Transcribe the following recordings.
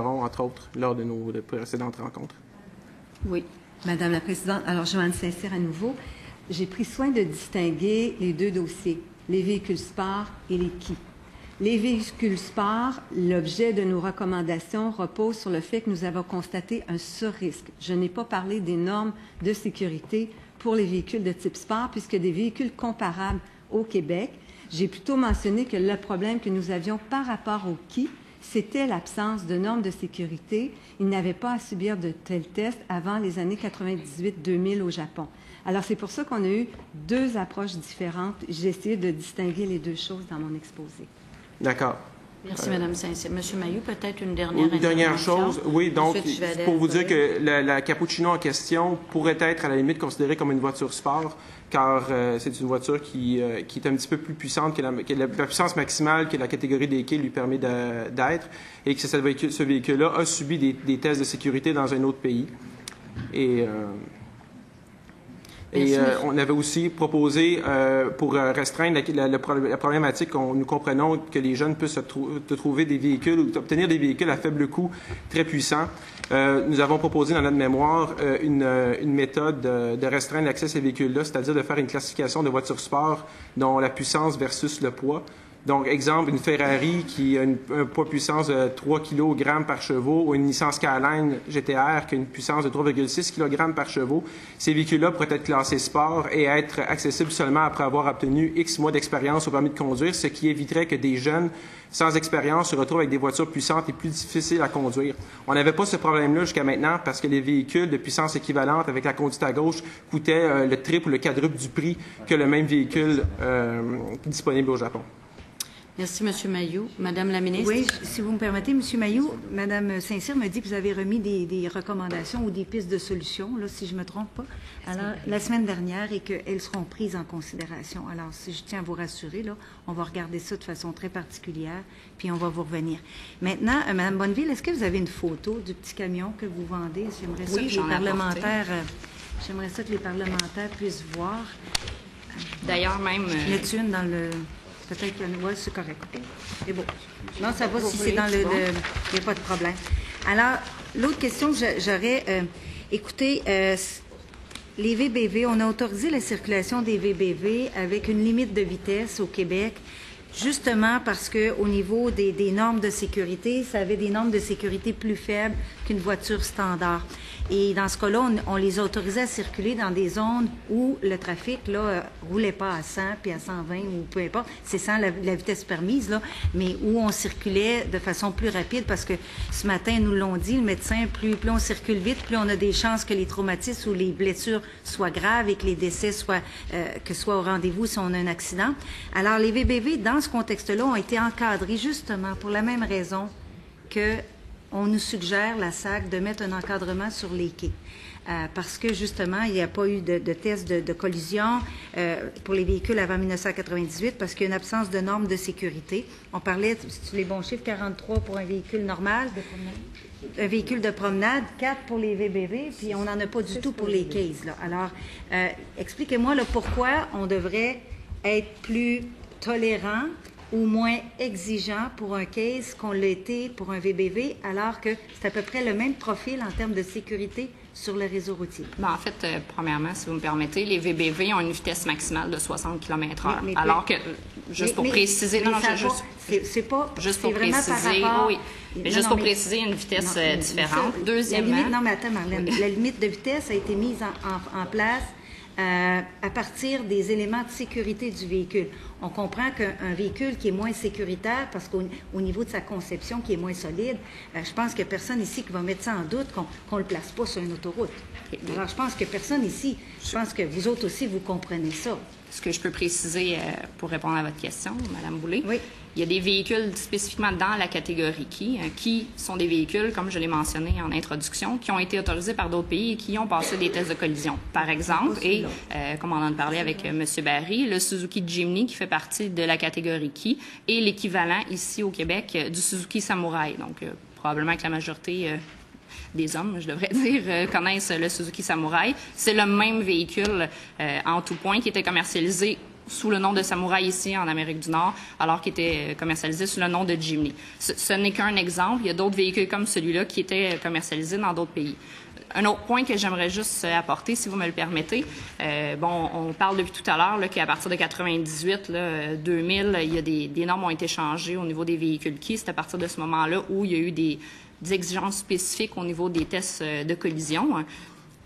entre autres, lors de nos précédentes rencontres. Oui, Madame la Présidente. Alors, Joanne Saint-Cyr à nouveau. J'ai pris soin de distinguer les deux dossiers, les véhicules sport et les quais. Les véhicules sport, l'objet de nos recommandations repose sur le fait que nous avons constaté un surrisque. Je n'ai pas parlé des normes de sécurité pour les véhicules de type sport, puisque des véhicules comparables au Québec, j'ai plutôt mentionné que le problème que nous avions par rapport aux quais, c'était l'absence de normes de sécurité. Ils n'avaient pas à subir de tels tests avant les années 98-2000 au Japon. Alors, c'est pour ça qu'on a eu deux approches différentes. J'ai essayé de distinguer les deux choses dans mon exposé. D'accord. Merci, Mme Saint-Cyr. Monsieur Mailloux, peut-être une dernière Une dernière chose, oui, donc, pour vous dire que la Cappuccino en question pourrait être, à la limite, considérée comme une voiture sport, car c'est une voiture qui est un petit peu plus puissante que la puissance maximale que la catégorie des quais lui permet d'être, et que ce véhicule-là a subi des tests de sécurité dans un autre pays. Et on avait aussi proposé, pour restreindre la problématique, nous comprenons que les jeunes puissent trouver des véhicules ou obtenir des véhicules à faible coût très puissants. Nous avons proposé dans notre mémoire une méthode de restreindre l'accès à ces véhicules-là, c'est-à-dire de faire une classification de voitures sport dont la puissance versus le poids. Donc, exemple, une Ferrari qui a un poids puissance de 3 kg par chevaux ou une Nissan Skyline GTR qui a une puissance de 3,6 kg par chevaux. Ces véhicules-là pourraient être classés sport et être accessibles seulement après avoir obtenu X mois d'expérience au permis de conduire, ce qui éviterait que des jeunes sans expérience se retrouvent avec des voitures puissantes et plus difficiles à conduire. On n'avait pas ce problème-là jusqu'à maintenant parce que les véhicules de puissance équivalente avec la conduite à gauche coûtaient le triple ou le quadruple du prix que le même véhicule disponible au Japon. Merci, M. Mailloux. Madame la ministre. Oui, si vous me permettez, M. Mailloux, Mme Saint-Cyr me dit que vous avez remis des recommandations ou des pistes de solutions, là, si je ne me trompe pas, alors, la semaine dernière et qu'elles seront prises en considération. Alors, si je tiens à vous rassurer, là, on va regarder ça de façon très particulière, puis on va vous revenir. Maintenant, Mme Bonneville, est-ce que vous avez une photo du petit camion que vous vendez? J'aimerais ça que les parlementaires puissent voir. D'ailleurs, même... Y a-t-il une dans le... Peut-être qu'il y en a... Oui, c'est correct. C'est beau. Non, ça va si c'est dans le... Il n'y a pas de problème. Alors, l'autre question que j'aurais... écoutez, les VBV, on a autorisé la circulation des VBV avec une limite de vitesse au Québec, justement parce qu'au niveau des normes de sécurité, ça avait des normes de sécurité plus faibles qu'une voiture standard. Et dans ce cas-là, on les autorisait à circuler dans des zones où le trafic là roulait pas à 100 puis à 120 ou peu importe, c'est sans la vitesse permise, là, mais où on circulait de façon plus rapide parce que ce matin, ils nous l'ont dit, le médecin, plus on circule vite, plus on a des chances que les traumatismes ou les blessures soient graves et que les décès soient au rendez-vous si on a un accident. Alors, les VBV, dans ce contexte-là, ont été encadrés justement pour la même raison que on nous suggère, la SAC, de mettre un encadrement sur les quais. Parce que, justement, il n'y a pas eu de test de collision pour les véhicules avant 1998 parce qu'il y a une absence de normes de sécurité. On parlait, sur les bons chiffres, 43 pour un véhicule normal, un véhicule de promenade, 4 pour les VBV, puis on n'en a pas du tout pour les cases. Là. Alors, expliquez-moi là, pourquoi on devrait être plus tolérant ou moins exigeant pour un case qu'on l'a été pour un VBV, alors que c'est à peu près le même profil en termes de sécurité sur le réseau routier? Bien, en fait, premièrement, si vous me permettez, les VBV ont une vitesse maximale de 60 km/h. Alors que, juste pour préciser... Non, c'est pas... Juste pour préciser, oui. Mais juste pour préciser, une vitesse différente. Deuxièmement... Non, mais attends, Marlène. La limite de vitesse a été mise en place à partir des éléments de sécurité du véhicule. On comprend qu'un véhicule qui est moins sécuritaire, parce qu'au niveau de sa conception, qui est moins solide, je pense qu'il n'y a personne ici qui va mettre ça en doute qu'on ne le place pas sur une autoroute. Alors, je pense que personne ici, je pense que vous autres aussi, vous comprenez ça. Ce que je peux préciser pour répondre à votre question, Mme Boulay, oui. Il y a des véhicules spécifiquement dans la catégorie qui sont des véhicules, comme je l'ai mentionné en introduction, qui ont été autorisés par d'autres pays et qui ont passé des tests de collision. Par exemple, et comme on en a parlé avec M. Barry, le Suzuki Jimny qui fait partie de la catégorie qui est l'équivalent ici au Québec du Suzuki Samurai. Donc, probablement que la majorité... des hommes, je devrais dire, connaissent le Suzuki Samurai. C'est le même véhicule en tout point qui était commercialisé sous le nom de Samurai ici en Amérique du Nord, alors qu'ils étaient commercialisés sous le nom de Jimny. Ce n'est qu'un exemple. Il y a d'autres véhicules comme celui-là qui étaient commercialisés dans d'autres pays. Un autre point que j'aimerais juste apporter, si vous me le permettez, on parle depuis tout à l'heure qu'à partir de 98, 2000, il y a des normes ont été changées au niveau des véhicules qui. C'est à partir de ce moment-là où il y a eu des exigences spécifiques au niveau des tests de collision.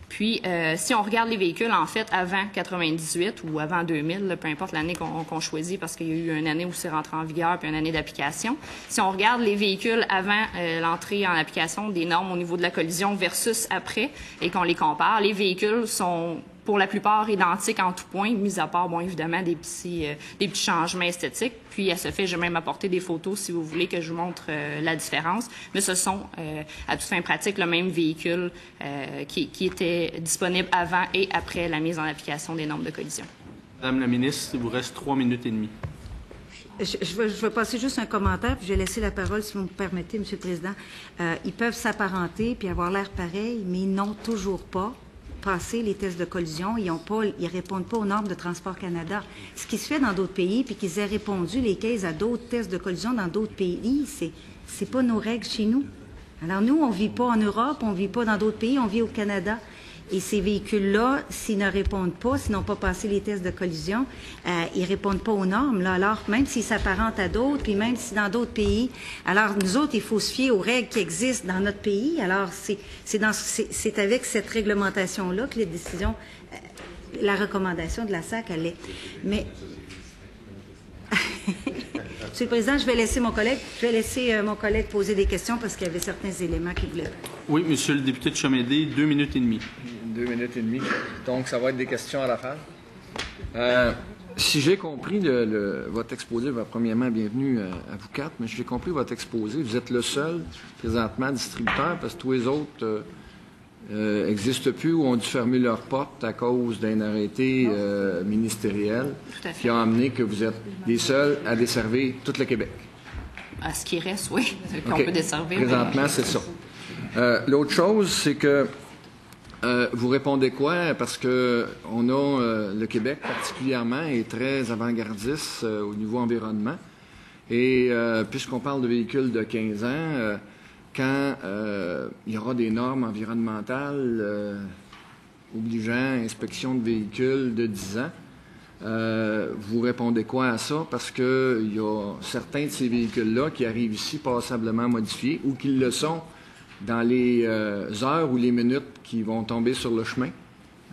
Puis, si on regarde les véhicules, en fait, avant 98 ou avant 2000, peu importe l'année qu'on choisit, parce qu'il y a eu une année où c'est rentré en vigueur puis une année d'application. Si on regarde les véhicules avant l'entrée en application des normes au niveau de la collision versus après et qu'on les compare, les véhicules sont pour la plupart identiques en tout point, mis à part, évidemment, des petits changements esthétiques. Puis, à ce fait, j'ai même apporté des photos, si vous voulez, que je vous montre la différence. Mais ce sont, à toute fin pratique, le même véhicule qui était disponible avant et après la mise en application des normes de collision. Madame la ministre, il vous reste 3 minutes et demie. Je vais passer juste un commentaire, puis je vais laisser la parole, si vous me permettez, M. le Président. Ils peuvent s'apparenter puis avoir l'air pareil, mais ils n'ont toujours pas passé les tests de collision. Ils répondent pas aux normes de Transport Canada. Ce qui se fait dans d'autres pays, puis qu'ils aient répondu les cases à d'autres tests de collision dans d'autres pays, c'est pas nos règles chez nous. Alors nous, on vit pas en Europe, on vit pas dans d'autres pays, on vit au Canada. Et ces véhicules-là, s'ils ne répondent pas, s'ils n'ont pas passé les tests de collision, ils répondent pas aux normes. Là. Alors, même s'ils s'apparentent à d'autres, puis même si dans d'autres pays, alors nous autres, il faut se fier aux règles qui existent dans notre pays. Alors, c'est avec cette réglementation-là que les décisions, la recommandation de la SAC, elle est. Mais, Monsieur le Président, je vais laisser mon collègue poser des questions parce qu'il y avait certains éléments qu'il voulait. Oui, Monsieur le député de Chomédé, 2 minutes et demie. 2 minutes et demie. Donc, ça va être des questions à la fin. Si j'ai compris votre exposé, premièrement, bienvenue à vous quatre, mais si j'ai compris votre exposé, vous êtes le seul, présentement, distributeur, parce que tous les autres n'existent plus ou ont dû fermer leurs portes à cause d'un arrêté ministériel qui a amené que vous êtes les seuls à desservir tout le Québec. À ce qui reste, oui, qu'on peut desservir. Présentement, c'est ça. L'autre chose, c'est que vous répondez quoi? Parce que le Québec particulièrement est très avant-gardiste au niveau environnement. Et puisqu'on parle de véhicules de 15 ans, quand il y aura des normes environnementales obligeant inspection de véhicules de 10 ans, vous répondez quoi à ça? Parce qu'il y a certains de ces véhicules-là qui arrivent ici passablement modifiés ou qui le sont dans les heures ou les minutes qui vont tomber sur le chemin.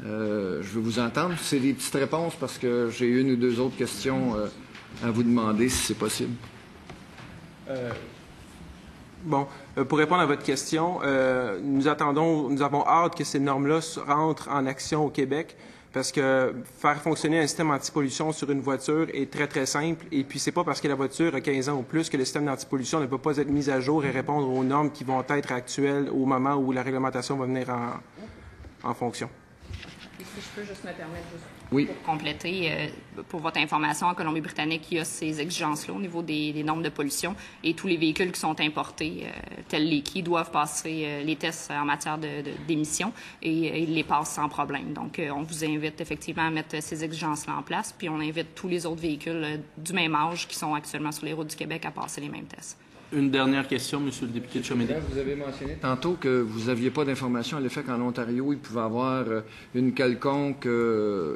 Je veux vous entendre. C'est des petites réponses parce que j'ai une ou deux autres questions à vous demander si c'est possible. Pour répondre à votre question, nous avons hâte que ces normes-là rentrent en action au Québec parce que faire fonctionner un système anti-pollution sur une voiture est très, très simple. Et puis, c'est pas parce que la voiture a 15 ans ou plus que le système d'anti-pollution ne peut pas être mis à jour et répondre aux normes qui vont être actuelles au moment où la réglementation va venir en fonction. Si je peux juste me permettre Oui. Pour compléter, pour votre information, en Colombie-Britannique, il y a ces exigences-là au niveau des normes de pollution et tous les véhicules qui sont importés, tels les qui, doivent passer les tests en matière d'émissions et ils les passent sans problème. Donc, on vous invite effectivement à mettre ces exigences-là en place, puis on invite tous les autres véhicules du même âge qui sont actuellement sur les routes du Québec à passer les mêmes tests. Une dernière question, Monsieur le député de Chomédé. Vous avez mentionné tantôt que vous n'aviez pas d'informations à l'effet qu'en Ontario, il pouvait y avoir une quelconque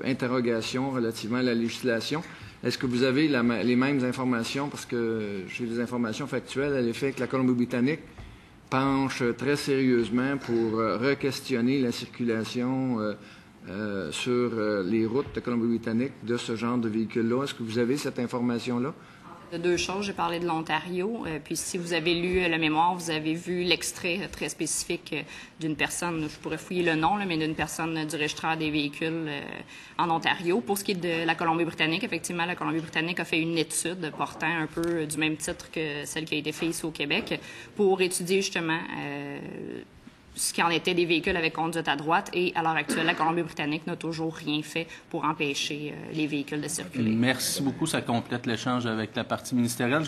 interrogation relativement à la législation. Est-ce que vous avez les mêmes informations? Parce que j'ai des informations factuelles à l'effet que la Colombie-Britannique penche très sérieusement pour re-questionner la circulation sur les routes de Colombie-Britannique de ce genre de véhicules-là. Est-ce que vous avez cette information-là? Deux choses. J'ai parlé de l'Ontario. Puis si vous avez lu le mémoire, vous avez vu l'extrait très spécifique d'une personne, je pourrais fouiller le nom, mais d'une personne du registraire des véhicules en Ontario. Pour ce qui est de la Colombie-Britannique, effectivement, la Colombie-Britannique a fait une étude portant un peu du même titre que celle qui a été faite ici au Québec pour étudier justement ce qui en était des véhicules avec conduite à droite. Et à l'heure actuelle, la Colombie-Britannique n'a toujours rien fait pour empêcher les véhicules de circuler. Merci beaucoup. Ça complète l'échange avec la partie ministérielle.